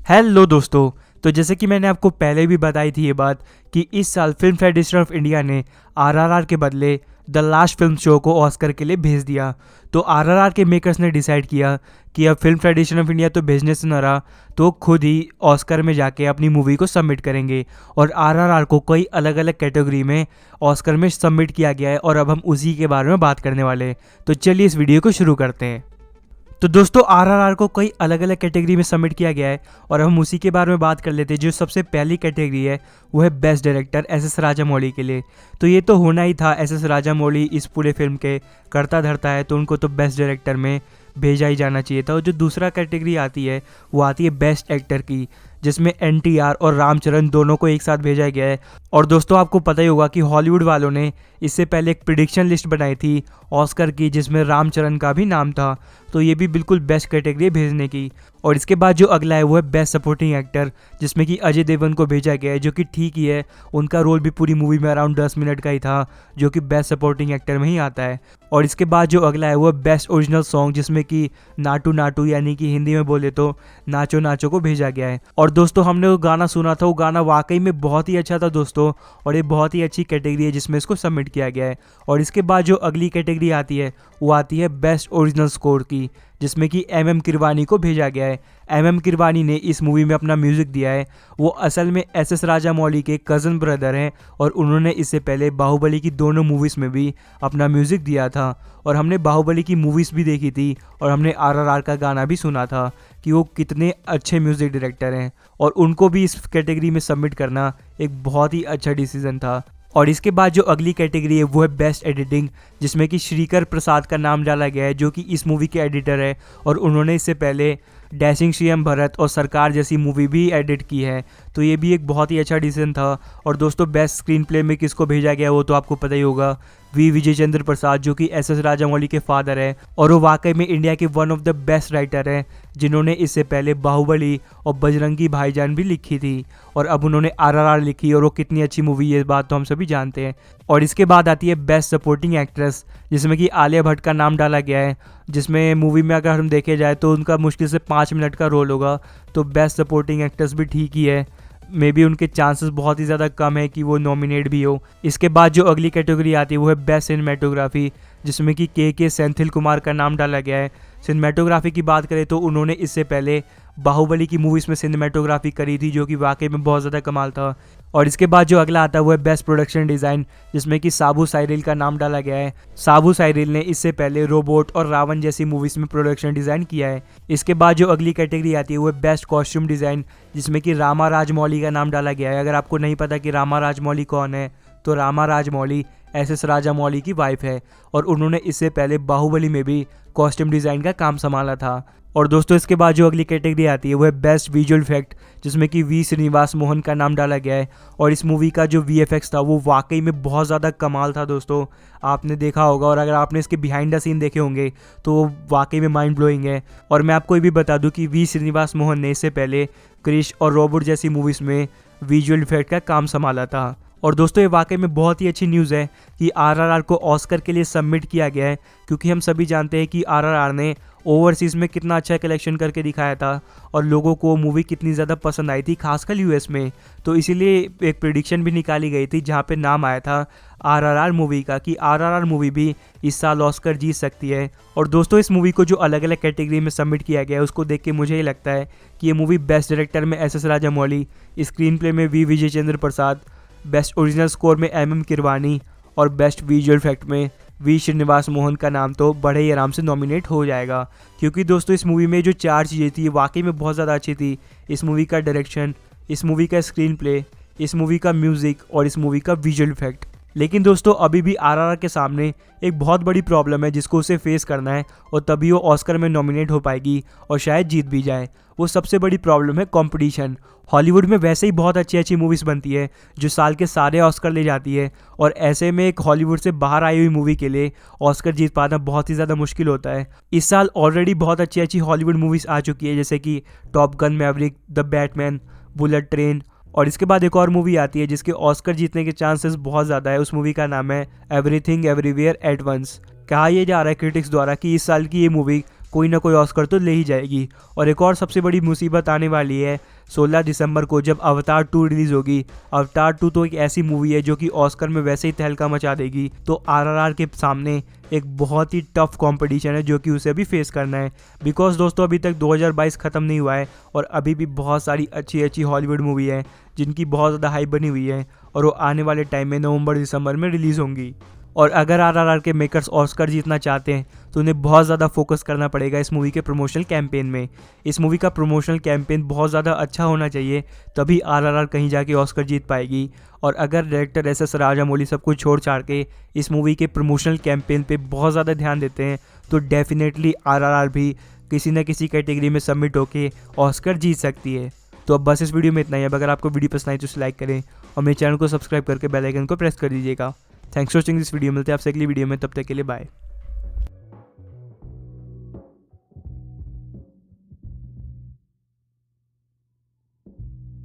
Hello दोस्तों। तो जैसे कि मैंने आपको पहले भी बताई थी ये बात कि इस साल फिल्म फेडरेशन ऑफ इंडिया ने आरआरआर के बदले द लास्ट फिल्म शो को ऑस्कर के लिए भेज दिया। तो आरआरआर के मेकर्स ने डिसाइड किया कि अब फिल्म फेडरेशन ऑफ इंडिया तो भेजने से न रहा, तो खुद ही ऑस्कर में जाके अपनी मूवी को सबमिट करेंगे। और आरआरआर को कई अलग अलग कैटेगरी में ऑस्कर में सबमिट किया गया है और अब हम उसी के बारे में बात करने वाले हैं। तो चलिए इस वीडियो को शुरू करते हैं। तो दोस्तों आरआरआर को कई अलग अलग कैटेगरी में सबमिट किया गया है और हम उसी के बारे में बात कर लेते हैं। जो सबसे पहली कैटेगरी है वो है बेस्ट डायरेक्टर एस राजामौली के लिए। तो ये तो होना ही था, एस राजामौली इस पूरे फिल्म के कर्ता धर्ता है, तो उनको तो बेस्ट डायरेक्टर में भेजा ही जाना चाहिए था। और जो दूसरा कैटेगरी आती है वो आती है बेस्ट एक्टर की, जिसमें एनटीआर और रामचरण दोनों को एक साथ भेजा गया है। और दोस्तों आपको पता ही होगा कि हॉलीवुड वालों ने इससे पहले एक प्रिडिक्शन लिस्ट बनाई थी ऑस्कर की, जिसमें रामचरण का भी नाम था। तो ये भी बिल्कुल बेस्ट कैटेगरी भेजने की। और इसके बाद जो अगला है वो है बेस्ट सपोर्टिंग एक्टर, जिसमें कि अजय देवगन को भेजा गया है, जो कि ठीक ही है। उनका रोल भी पूरी मूवी में अराउंड 10 मिनट का ही था, जो कि बेस्ट सपोर्टिंग एक्टर में ही आता है। और इसके बाद जो अगला है वो है बेस्ट ओरिजिनल सॉन्ग, जिसमें कि नाटू नाटू यानी कि हिंदी में बोले तो नाचो नाचो को भेजा गया है। और दोस्तों हमने वो गाना सुना था, वो गाना वाकई में बहुत ही अच्छा था दोस्तों, और ये बहुत ही अच्छी कैटेगरी है जिसमें इसको सबमिट किया गया है। और इसके बाद जो अगली कैटेगरी आती है वो आती है बेस्ट ओरिजिनल स्कोर की, जिसमें कि एम किरवानी को भेजा गया है। एम किरवानी ने इस मूवी में अपना म्यूज़िक दिया है। वो असल में एस राजामौली के कज़न ब्रदर हैं और उन्होंने इससे पहले बाहुबली की दोनों मूवीज़ में भी अपना म्यूज़िक दिया था। और हमने बाहुबली की मूवीज़ भी देखी थी और हमने आरआरआर का गाना भी सुना था कि वो कितने अच्छे म्यूज़िक डायरेक्टर हैं, और उनको भी इस कैटेगरी में सबमिट करना एक बहुत ही अच्छा डिसीजन था। और इसके बाद जो अगली कैटेगरी है वो है बेस्ट एडिटिंग, जिसमें कि श्रीकर प्रसाद का नाम डाला गया है, जो कि इस मूवी के एडिटर है और उन्होंने इससे पहले डैशिंग सीएम भरत और सरकार जैसी मूवी भी एडिट की है। तो ये भी एक बहुत ही अच्छा डिसीजन था। और दोस्तों बेस्ट स्क्रीन प्ले में किसको भेजा गया वो तो आपको पता ही होगा, वी विजय चंद्र प्रसाद, जो कि एस राजामौली के फादर है और वो वाकई में इंडिया के one of the best writer हैं, जिन्होंने इससे पहले बाहुबली और बजरंगी भाईजान भी लिखी थी और अब उन्होंने आरआरआर लिखी, और वो कितनी अच्छी मूवी है इस बात तो हम सभी जानते हैं। और इसके बाद आती है बेस्ट सपोर्टिंग एक्ट्रेस, जिसमें कि आलिया भट्ट का नाम डाला गया है, जिसमें मूवी में अगर हम देखे जाए तो उनका मुश्किल से 5 मिनट का रोल होगा। तो बेस्ट सपोर्टिंग एक्ट्रेस भी ठीक ही है, मे बी उनके चांसेस बहुत ही ज़्यादा कम है कि वो नॉमिनेट भी हो। इसके बाद जो अगली कैटेगरी आती है वो है बेस्ट सिनेमेटोग्राफी, जिसमें कि के सेंथिल कुमार का नाम डाला गया है। सिनेमेटोग्राफी की बात करें तो उन्होंने इससे पहले बाहुबली की मूवीज़ में सिनेमेटोग्राफी करी थी, जो कि वाकई में बहुत ज़्यादा कमाल था। और इसके बाद जो अगला आता है वो है बेस्ट प्रोडक्शन डिज़ाइन, जिसमें कि साबू साइरिल का नाम डाला गया है। साबू साइरिल ने इससे पहले रोबोट और रावण जैसी मूवीज़ में प्रोडक्शन डिज़ाइन किया है। इसके बाद जो अगली कैटेगरी आती है वो है बेस्ट कॉस्ट्यूम डिज़ाइन, जिसमें कि रामा राजमौली का नाम डाला गया है। अगर आपको नहीं पता कि रामा राजमौली कौन है, तो रामा राजमौली एस राजामौली की वाइफ है और उन्होंने इससे पहले बाहुबली में भी कॉस्ट्यूम डिज़ाइन का काम संभाला था। और दोस्तों इसके बाद जो अगली कैटेगरी आती है वो है बेस्ट विजुअल इफेक्ट, जिसमें कि वी श्रीनिवास मोहन का नाम डाला गया है। और इस मूवी का जो वीएफएक्स था वो वाकई में बहुत ज़्यादा कमाल था दोस्तों, आपने देखा होगा। और अगर आपने इसके बिहाइंड द सीन देखे होंगे तो वो वाकई में माइंड ब्लोइंग है। और मैं आपको ये भी बता दूं कि वी श्रीनिवास मोहन ने इससे पहले क्रिश और रोबोट जैसी मूवीज़ में विजुअल इफेक्ट का काम संभाला था। और दोस्तों ये वाकई में बहुत ही अच्छी न्यूज़ है कि आरआरआर को ऑस्कर के लिए सबमिट किया गया है, क्योंकि हम सभी जानते हैं कि आरआरआर ने ओवरसीज़ में कितना अच्छा कलेक्शन करके दिखाया था और लोगों को मूवी कितनी ज़्यादा पसंद आई थी, खासकर यूएस में। तो इसीलिए एक प्रेडिक्शन भी निकाली गई थी जहाँ पे नाम आया था आरआरआर मूवी का, कि आरआरआर मूवी भी इस साल ऑस्कर जीत सकती है। और दोस्तों इस मूवी को जो अलग अलग कैटेगरी में सबमिट किया गया है उसको देख के मुझे ये लगता है कि ये मूवी बेस्ट डायरेक्टर में एस राजामौली, स्क्रीन प्ले में V Vijay Chandra Prasad, best original score में एम किरवानी और बेस्ट विजुअल इफेक्ट में वी श्रीनिवास मोहन का नाम तो बड़े ही आराम से नॉमिनेट हो जाएगा। क्योंकि दोस्तों इस मूवी में जो 4 चीज़ें थी वाकई में बहुत ज़्यादा अच्छी थी। इस मूवी का डायरेक्शन, इस मूवी का स्क्रीन प्ले, इस मूवी का म्यूज़िक और इस मूवी का विजुअल इफेक्ट। लेकिन दोस्तों अभी भी आरआरआर के सामने एक बहुत बड़ी प्रॉब्लम है जिसको उसे फेस करना है, और तभी वो ऑस्कर में नॉमिनेट हो पाएगी और शायद जीत भी जाए। वो सबसे बड़ी प्रॉब्लम है कंपटीशन। हॉलीवुड में वैसे ही बहुत अच्छी अच्छी मूवीज़ बनती है जो साल के सारे ऑस्कर ले जाती है, और ऐसे में एक हॉलीवुड से बाहर आई हुई मूवी के लिए ऑस्कर जीत पाना बहुत ही ज़्यादा मुश्किल होता है। इस साल ऑलरेडी बहुत अच्छी अच्छी हॉलीवुड मूवीज़ आ चुकी है, जैसे कि top gun Maverick, the Batman, bullet train. और इसके बाद एक और मूवी आती है जिसके ऑस्कर जीतने के चांसेस बहुत ज़्यादा है। उस मूवी का नाम है एवरीथिंग एवरीवेयर एट वंस। कहा यह जा रहा है क्रिटिक्स द्वारा कि इस साल की ये मूवी कोई ना कोई ऑस्कर तो ले ही जाएगी। और एक और सबसे बड़ी मुसीबत आने वाली है 16 दिसंबर को जब अवतार 2 रिलीज होगी। अवतार 2 तो एक ऐसी मूवी है जो कि ऑस्कर में वैसे ही तहलका मचा देगी। तो आरआरआर के सामने एक बहुत ही टफ कंपटीशन है जो कि उसे अभी फेस करना है। बिकॉज दोस्तों अभी तक 2022 ख़त्म नहीं हुआ है और अभी भी बहुत सारी अच्छी अच्छी हॉलीवुड मूवी है जिनकी बहुत ज़्यादा हाइप बनी हुई है और वो आने वाले टाइम में नवंबर दिसंबर में रिलीज़ होंगी। और अगर आरआरआर के मेकर्स ऑस्कर जीतना चाहते हैं तो उन्हें बहुत ज़्यादा फोकस करना पड़ेगा इस मूवी के प्रमोशनल कैंपेन में। इस मूवी का प्रमोशनल कैंपेन बहुत ज़्यादा अच्छा होना चाहिए, तभी आरआरआर कहीं जाके ऑस्कर जीत पाएगी। और अगर डायरेक्टर एस राजामौली सब कुछ छोड़ छाड़ के इस मूवी के प्रमोशनल कैंपेन पे बहुत ज़्यादा ध्यान देते हैं तो डेफिनेटली आरआरआर भी किसी न किसी कैटेगरी में सबमिट होके ऑस्कर जीत सकती है। तो अब बस इस वीडियो में इतना ही। अब अगर आपको वीडियो पसंद आई तो उसे लाइक करें और मेरे चैनल को सब्सक्राइब करके बेल आइकन को प्रेस कर दीजिएगा। Thanks for watching this video. मिलते हैं आपसे अगली वीडियो में, तब तक के लिए बाय।